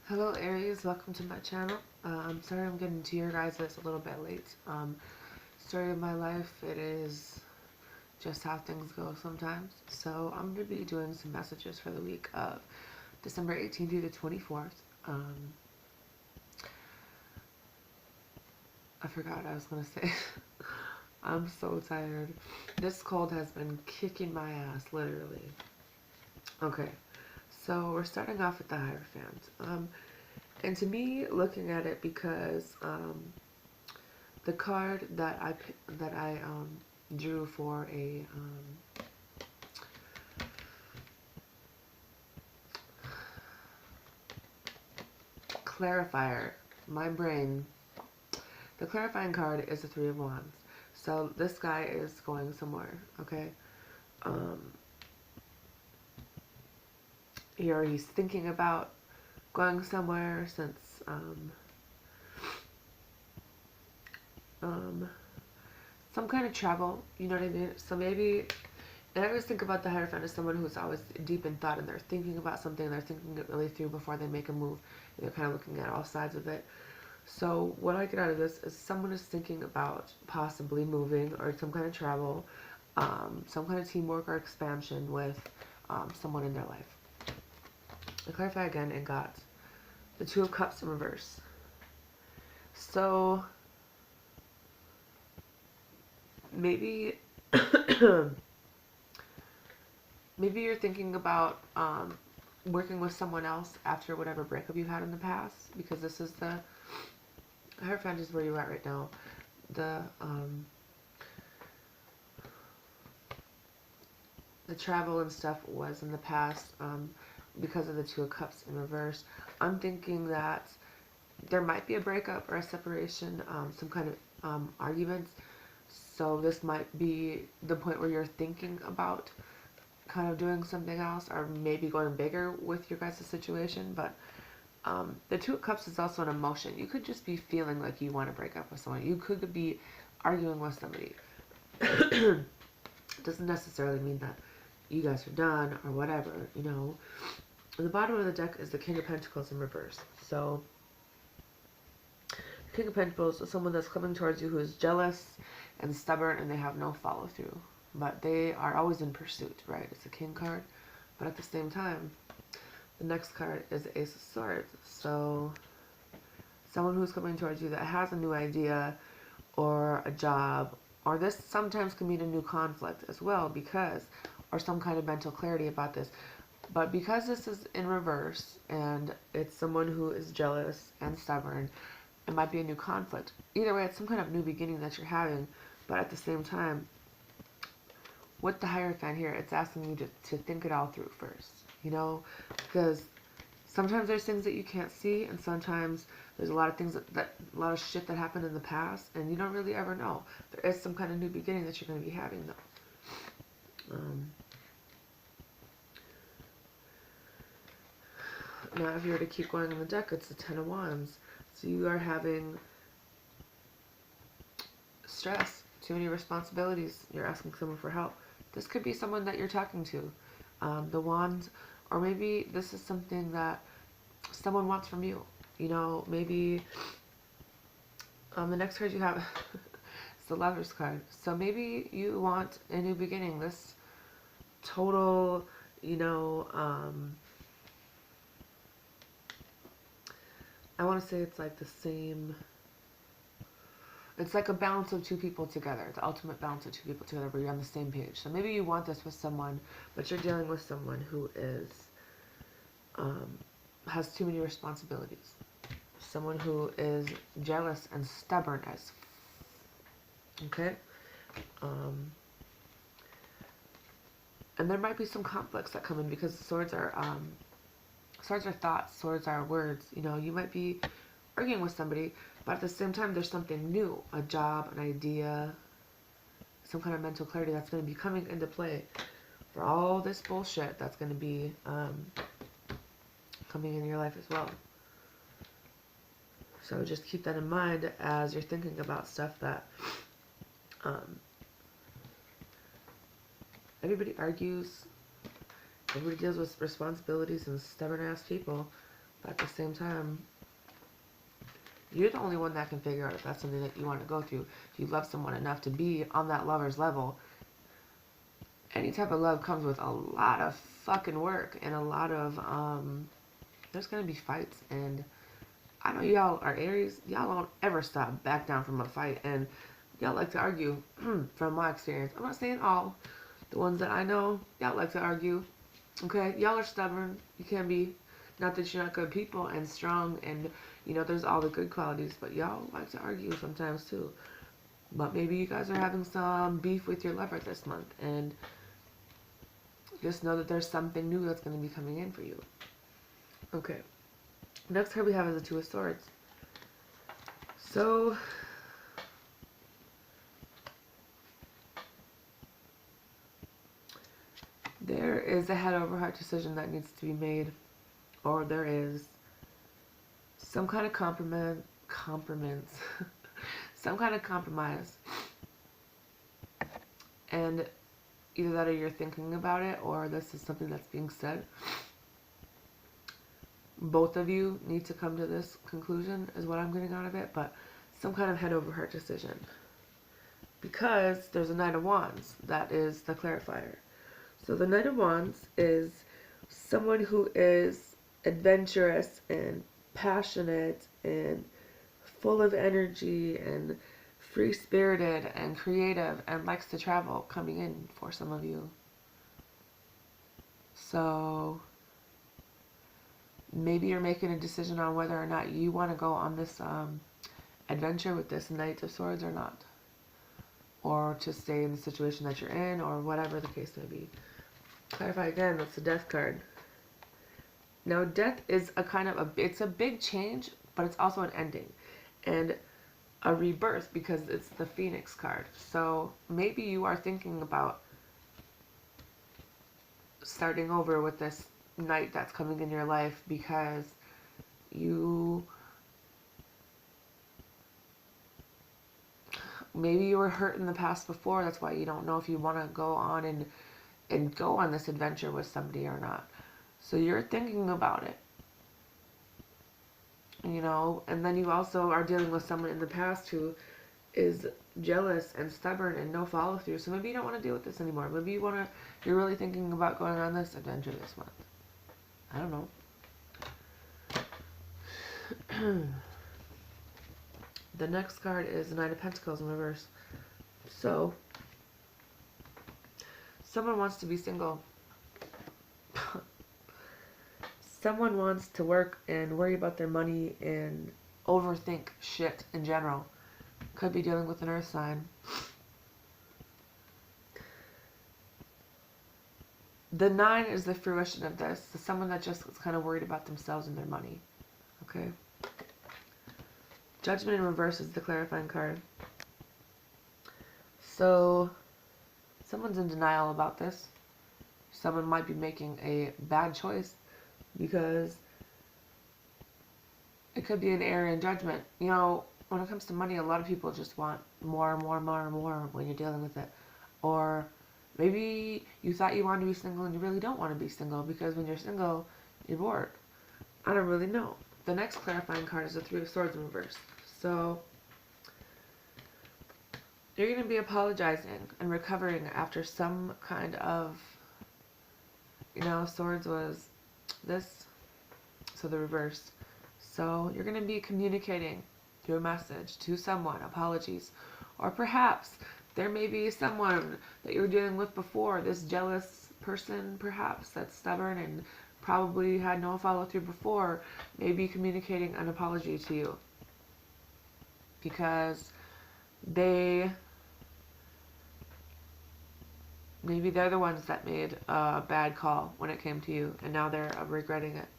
Hello Aries, welcome to my channel. I'm sorry I'm getting to your guys' a little bit late. Story of my life, it is just how things go sometimes. So I'm going to be doing some messages for the week of December 18th through the 24th. I forgot what I was going to say. I'm so tired. This cold has been kicking my ass, literally. Okay, so we're starting off with the Hierophant. And to me, looking at it, because the card that I drew for a clarifier, my brain, the clarifying card is the Three of Wands. So this guy is going somewhere, okay? Here he's thinking about going somewhere since some kind of travel, you know what I mean? So maybe, and I always think about the Hierophant as someone who's always deep in thought, and they're thinking about something, they're thinking it really through before they make a move, and they're kind of looking at all sides of it. So what I get out of this is someone is thinking about possibly moving or some kind of travel, some kind of teamwork or expansion with someone in their life. I clarify again and got the Two of Cups in reverse. So maybe maybe you're thinking about working with someone else after whatever breakup you had in the past, because this is the Hierophant is where you're at right now. The travel and stuff was in the past, because of the Two of Cups in reverse. I'm thinking that there might be a breakup or a separation, some kind of arguments. So this might be the point where you're thinking about kind of doing something else, or maybe going bigger with your guys' situation. But the Two of Cups is also an emotion. You could just be feeling like you want to break up with someone. You could be arguing with somebody. Doesn't necessarily mean that you guys are done or whatever, you know. At the bottom of the deck is the King of Pentacles in reverse. So the King of Pentacles is someone that's coming towards you who is jealous and stubborn, and they have no follow through, but they are always in pursuit, right? It's a King card, but at the same time, the next card is the Ace of Swords. So someone who's coming towards you that has a new idea or a job, or this sometimes can mean a new conflict as well, because, or some kind of mental clarity about this. But because this is in reverse and it's someone who is jealous and stubborn, it might be a new conflict. Either way, it's some kind of new beginning that you're having. But at the same time, with the Hierophant here, it's asking you to think it all through first, you know, because sometimes there's things that you can't see, and sometimes there's a lot of things that a lot of shit that happened in the past, and you don't really ever know. There is some kind of new beginning that you're going to be having, though. Now, if you were to keep going on the deck, it's the Ten of Wands. So you are having stress, too many responsibilities. You're asking someone for help. This could be someone that you're talking to. The Wands, or maybe this is something that someone wants from you. You know, maybe the next card you have is the Lover's card. So maybe you want a new beginning. This total, you know, I want to say it's like the same, it's like a balance of two people together, the ultimate balance of two people together where you're on the same page. So maybe you want this with someone, but you're dealing with someone who is, has too many responsibilities. Someone who is jealous and stubborn as, okay? And there might be some conflicts that come in, because the swords are thoughts, swords are words. You know, you might be arguing with somebody, but at the same time, there's something new, a job, an idea, some kind of mental clarity that's going to be coming into play for all this bullshit that's going to be coming in your life as well. So just keep that in mind as you're thinking about stuff that everybody argues, everybody deals with responsibilities and stubborn ass people. But at the same time, you're the only one that can figure out if that's something that you want to go through. If you love someone enough to be on that lover's level, any type of love comes with a lot of fucking work and a lot of, there's going to be fights. And I know y'all are Aries. Y'all don't ever stop back down from a fight. And y'all like to argue, from my experience. I'm not saying all. The ones that I know, y'all like to argue. Okay? Y'all are stubborn. You can be. Not that you're not good people and strong and, you know, there's all the good qualities. But y'all like to argue sometimes too. But maybe you guys are having some beef with your lover this month. And just know that there's something new that's going to be coming in for you. Okay. Next card we have is the Two of Swords. So, there is a head over heart decision that needs to be made. Or there is some kind of some kind of compromise. And either that or you're thinking about it, or this is something that's being said. Both of you need to come to this conclusion is what I'm getting out of it, but some kind of head over heart decision. Because there's a Knight of Wands that is the clarifier. So the Knight of Wands is someone who is adventurous and passionate and full of energy and free-spirited and creative and likes to travel coming in for some of you. So maybe you're making a decision on whether or not you want to go on this adventure with this Knight of Swords or not. Or to stay in the situation that you're in, or whatever the case may be. Clarify again, that's the Death card. Now, death is a kind of it's a big change, but it's also an ending. And a rebirth, because it's the Phoenix card. So maybe you are thinking about starting over with this knight that's coming in your life because maybe you were hurt in the past before. That's why you don't know if you want to go on and go on this adventure with somebody or not. So you're thinking about it. You know, and then you also are dealing with someone in the past who is jealous and stubborn and no follow through. So maybe you don't want to deal with this anymore. Maybe you're really thinking about going on this adventure this month. I don't know. The next card is the Knight of Pentacles in reverse. So, someone wants to be single. Someone wants to work and worry about their money and overthink shit in general. Could be dealing with an earth sign. The 9 is the fruition of this. So someone that just is kind of worried about themselves and their money. Okay? Judgment in reverse is the clarifying card. So, someone's in denial about this. Someone might be making a bad choice because it could be an error in judgment. You know, when it comes to money, a lot of people just want more when you're dealing with it. Or maybe you thought you wanted to be single and you really don't want to be single because when you're single, you're bored. I don't really know. The next clarifying card is the Three of Swords in reverse. So, you're going to be apologizing and recovering after some kind of, you know, Swords was this, so the reverse. So, you're going to be communicating through a message to someone, apologies. Or perhaps there may be someone that you were dealing with before, this jealous person perhaps that's stubborn and probably had no follow through before, maybe communicating an apology to you. Because maybe they're the ones that made a bad call when it came to you, and now they're regretting it.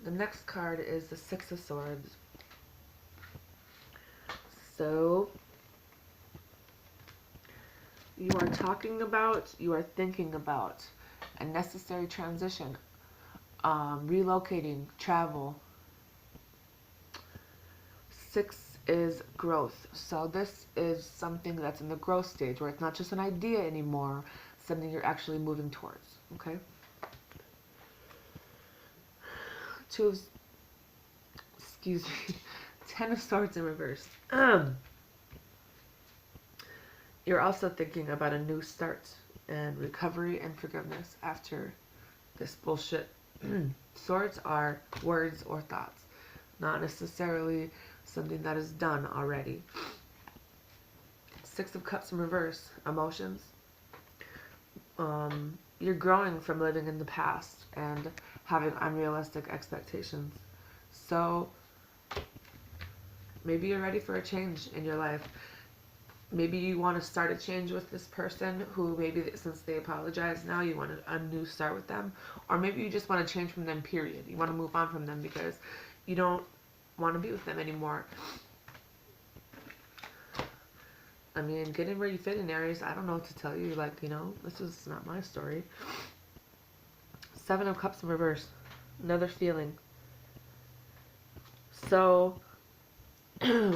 The next card is the Six of Swords. So, you are talking about, you are thinking about a necessary transition, relocating, travel. 6 is growth. So this is something that's in the growth stage where it's not just an idea anymore. It's something you're actually moving towards, okay? Excuse me, 10 of Swords in reverse. You're also thinking about a new start and recovery and forgiveness after this bullshit. Swords are words or thoughts, not necessarily something that is done already. 6 of Cups in reverse, emotions. You're growing from living in the past and having unrealistic expectations. So maybe you're ready for a change in your life. Maybe you want to start a change with this person who maybe since they apologize now you want a new start with them. Or maybe you just want to change from them, period. You want to move on from them because you don't want to be with them anymore. I mean, get in where you fit in, Aries. I don't know what to tell you. Like, you know, this is not my story. 7 of Cups in reverse. Another feeling. So,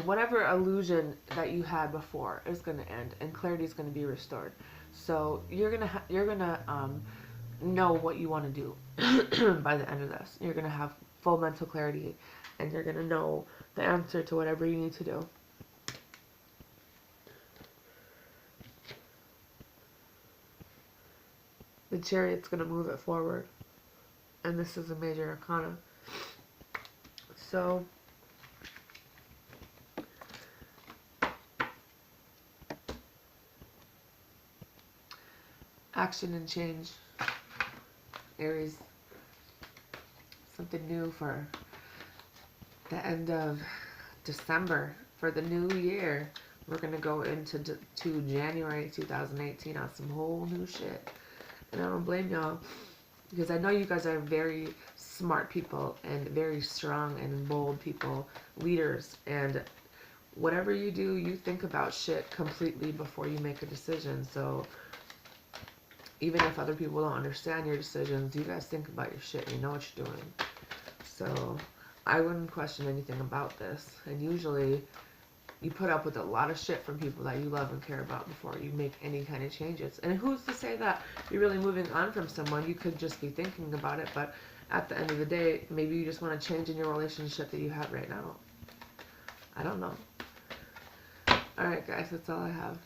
whatever illusion that you had before is going to end, and clarity is going to be restored. So, you're gonna know what you want to do by the end of this. You're going to have full mental clarity, and you're going to know the answer to whatever you need to do. The Chariot's going to move it forward. And this is a major arcana. So, action and change. Aries. Something new for the end of December. For the new year. We're going to go into January 2018 on some whole new shit. And I don't blame y'all, because I know you guys are very smart people and very strong and bold people, leaders, and whatever you do, you think about shit completely before you make a decision. So even if other people don't understand your decisions, you guys think about your shit and you know what you're doing. So I wouldn't question anything about this. And usually you put up with a lot of shit from people that you love and care about before you make any kind of changes. And who's to say that you're really moving on from someone? You could just be thinking about it, but at the end of the day, maybe you just want to change in your relationship that you have right now. I don't know. Alright guys, that's all I have.